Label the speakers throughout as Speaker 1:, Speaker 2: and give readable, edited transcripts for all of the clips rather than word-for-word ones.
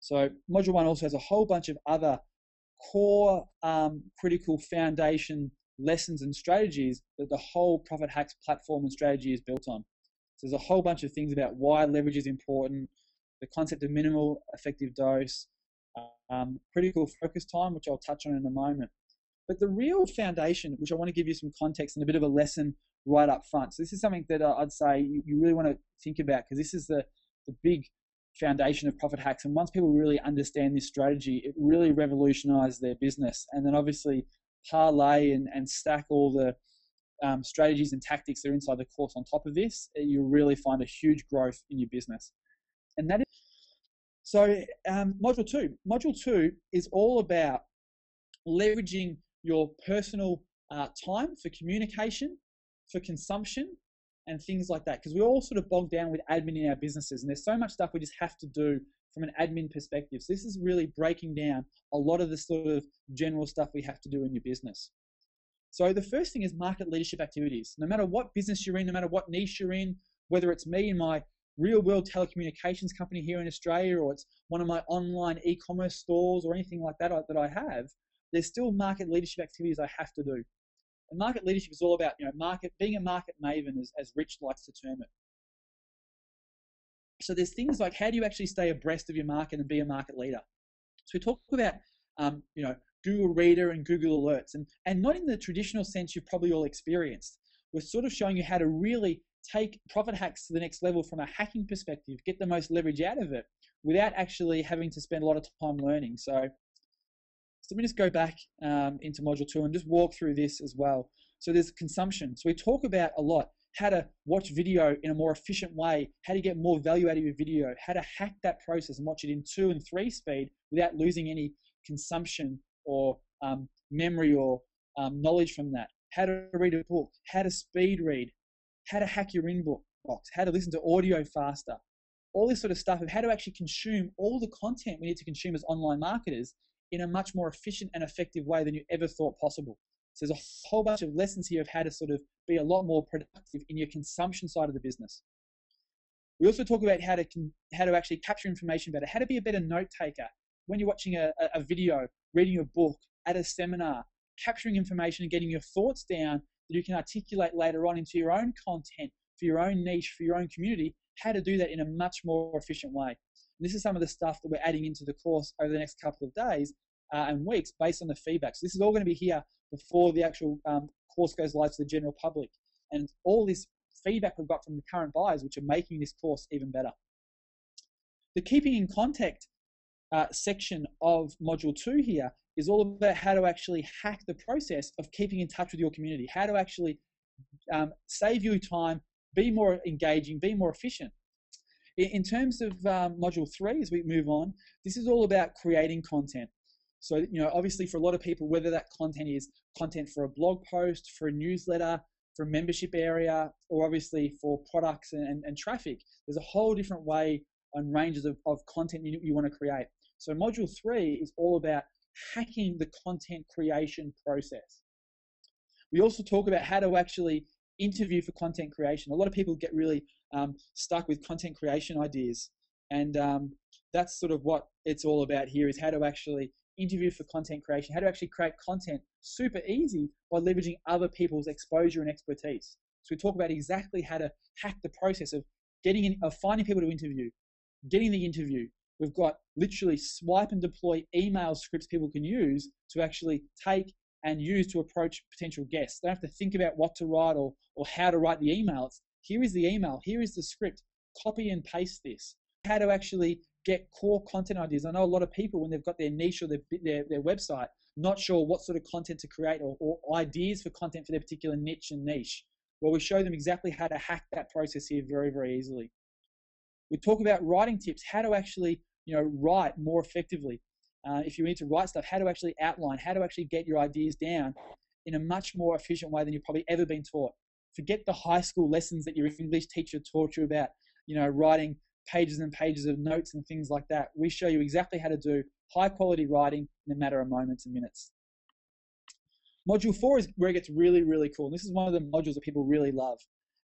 Speaker 1: So module 1 also has a whole bunch of other core critical foundation lessons and strategies that the whole Profit Hacks platform and strategy is built on. So there's a whole bunch of things about why leverage is important, the concept of minimal effective dose, critical focus time, which I'll touch on in a moment. But the real foundation, which I want to give you some context and a bit of a lesson right up front. So this is something that I'd say you really want to think about, because this is the big foundation of Profit Hacks. And once people really understand this strategy, it really revolutionizes their business. And then obviously parlay and stack all the strategies and tactics that are inside the course on top of this, you'll really find a huge growth in your business. And that is, so module 2. Module 2 is all about leveraging your personal time for communication, for consumption, and things like that. Because we all sort of bog down with admin in our businesses, and there's so much stuff we just have to do from an admin perspective. So this is really breaking down a lot of the sort of general stuff we have to do in your business. So the first thing is market leadership activities. No matter what business you're in, no matter what niche you're in, whether it's me in my real world telecommunications company here in Australia, or it's one of my online e-commerce stores or anything like that that I have, there's still market leadership activities I have to do. And market leadership is all about, being a market maven, as Rich likes to term it. So there's things like, how do you actually stay abreast of your market and be a market leader? So we talk about, Google Reader and Google Alerts, and not in the traditional sense you've probably all experienced. We're sort of showing you how to really take Profit Hacks to the next level from a hacking perspective, get the most leverage out of it without actually having to spend a lot of time learning. So let me just go back into module 2 and just walk through this as well. So there's consumption. So we talk about a lot how to watch video in a more efficient way, how to get more value out of your video, how to hack that process and watch it in 2 and 3 speed without losing any consumption or memory or knowledge from that, how to read a book, how to speed read, how to hack your inbox, how to listen to audio faster, all this sort of stuff of how to actually consume all the content we need to consume as online marketers in a much more efficient and effective way than you ever thought possible. So there's a whole bunch of lessons here of how to sort of be a lot more productive in your consumption side of the business. We also talk about how to actually capture information better, how to be a better note taker when you're watching a video, reading a book, at a seminar, capturing information and getting your thoughts down that you can articulate later on into your own content, for your own niche, for your own community, how to do that in a much more efficient way. And this is some of the stuff that we're adding into the course over the next couple of days and weeks based on the feedback. So this is all going to be here before the actual course goes live to the general public. And all this feedback we've got from the current buyers, which are making this course even better. The keeping in contact section of module 2 here is all about how to actually hack the process of keeping in touch with your community, how to actually save you time, be more engaging, be more efficient. In terms of module 3, as we move on, this is all about creating content. So, obviously for a lot of people, whether that content is content for a blog post, for a newsletter, for a membership area, or obviously for products and traffic, there's a whole different way and ranges of content you want to create. So module 3 is all about hacking the content creation process. We also talk about how to actually interview for content creation. A lot of people get really stuck with content creation ideas, and that's sort of what it's all about here, is how to actually interview for content creation, how to actually create content super easy by leveraging other people's exposure and expertise. So we talk about exactly how to hack the process of finding people to interview, getting the interview. We've got literally swipe and deploy email scripts people can use to actually take and use to approach potential guests. They don't have to think about what to write or how to write the email. Here is the email, here is the script, copy and paste this. How to actually get core content ideas. I know a lot of people, when they've got their niche or their website, not sure what sort of content to create or ideas for content for their particular niche and niche. Well, we show them exactly how to hack that process here very, very easily. We talk about writing tips, how to actually write more effectively. If you need to write stuff, how to actually outline, how to actually get your ideas down in a much more efficient way than you've probably ever been taught. Forget the high school lessons that your English teacher taught you about, writing pages and pages of notes and things like that. We show you exactly how to do high quality writing in a matter of moments and minutes. Module 4 is where it gets really, really cool. And this is one of the modules that people really love.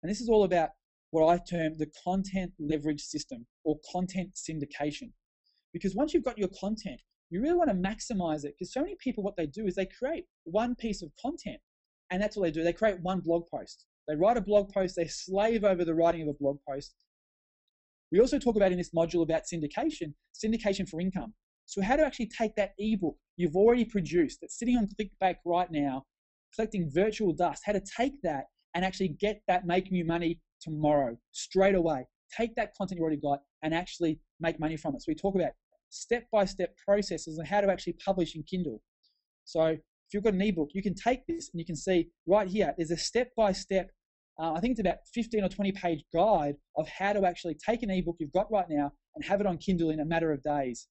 Speaker 1: And this is all about what I term the content leverage system or content syndication. because once you've got your content, you really want to maximize it, because so many people, what they do is they create one piece of content, and that's all they do. They create one blog post. They write a blog post, they slave over the writing of a blog post. We also talk about in this module about syndication for income. So how to actually take that ebook you've already produced that's sitting on ClickBank right now, collecting virtual dust, how to take that and actually get that making you money tomorrow, straight away. Take that content you already got and actually make money from it. So we talk about step-by-step processes on how to actually publish in Kindle. So if you've got an ebook, you can take this and you can see right here, there's a step-by-step, I think it's about 15 or 20 page guide of how to actually take an ebook you've got right now and have it on Kindle in a matter of days.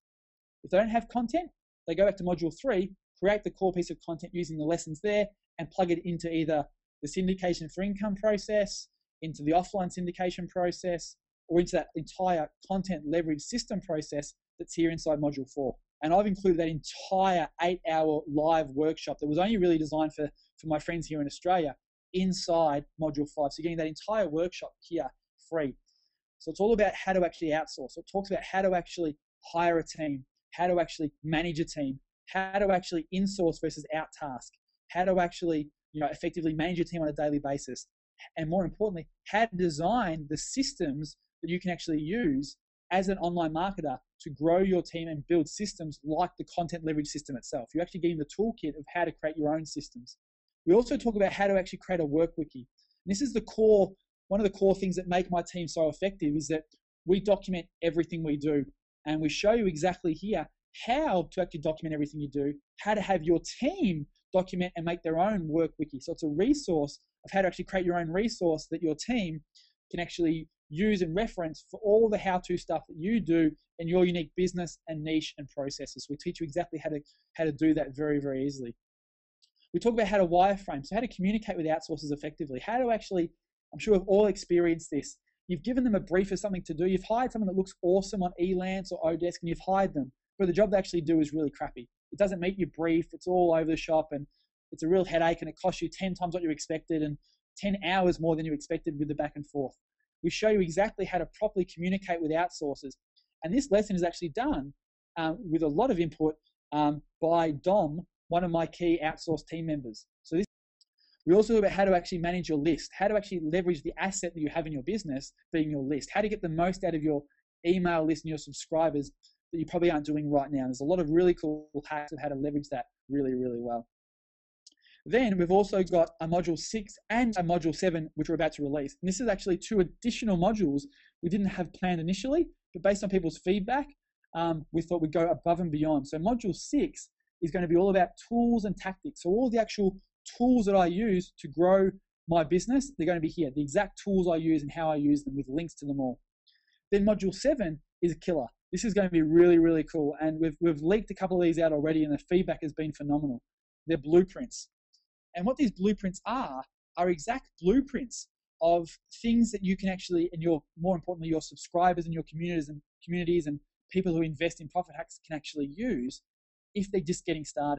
Speaker 1: If they don't have content, they go back to module 3, create the core piece of content using the lessons there and plug it into either the syndication for income process, into the offline syndication process, or into that entire content leverage system process that's here inside module 4. And I've included that entire 8-hour live workshop that was only really designed for my friends here in Australia inside module 5. So you're getting that entire workshop here free. So it's all about how to actually outsource. So it talks about how to actually hire a team, how to actually manage a team, how to actually insource versus out-task, how to actually effectively manage your team on a daily basis, and more importantly, how to design the systems that you can actually use as an online marketer to grow your team and build systems like the content leverage system itself. You're actually getting the toolkit of how to create your own systems. We also talk about how to actually create a work wiki. And this is one of the core things that make my team so effective is that we document everything we do. And we show you exactly here how to actually document everything you do, how to have your team document and make their own work wiki. So it's a resource of how to actually create your own resource that your team can actually use and reference for all the how-to stuff that you do in your unique business and niche and processes. We teach you exactly how to do that very, very easily. We talk about how to wireframe, so how to communicate with outsourcers effectively, how to actually, I'm sure we've all experienced this. You've given them a brief of something to do. You've hired someone that looks awesome on Elance or Odesk, and you've hired them, but the job they actually do is really crappy. It doesn't meet your brief. It's all over the shop, and it's a real headache, and it costs you 10 times what you expected and 10 hours more than you expected with the back and forth. We show you exactly how to properly communicate with outsourcers. And this lesson is actually done with a lot of input by Dom, one of my key outsourced team members. So we also talk about how to actually manage your list, how to actually leverage the asset that you have in your business being your list, how to get the most out of your email list and your subscribers that you probably aren't doing right now. There's a lot of really cool hacks of how to leverage that really, really well. Then we've also got a module 6 and a module 7, which we're about to release. And this is actually 2 additional modules we didn't have planned initially, but based on people's feedback, we thought we'd go above and beyond. So module 6 is going to be all about tools and tactics. So all the actual tools that I use to grow my business, they're going to be here. The exact tools I use and how I use them with links to them all. Then module 7 is a killer. This is going to be really, really cool. And we've leaked a couple of these out already, and the feedback has been phenomenal. They're blueprints. And what these blueprints are exact blueprints of things that you can actually, and more importantly, your subscribers and your communities and people who invest in Profit Hacks can actually use if they're just getting started.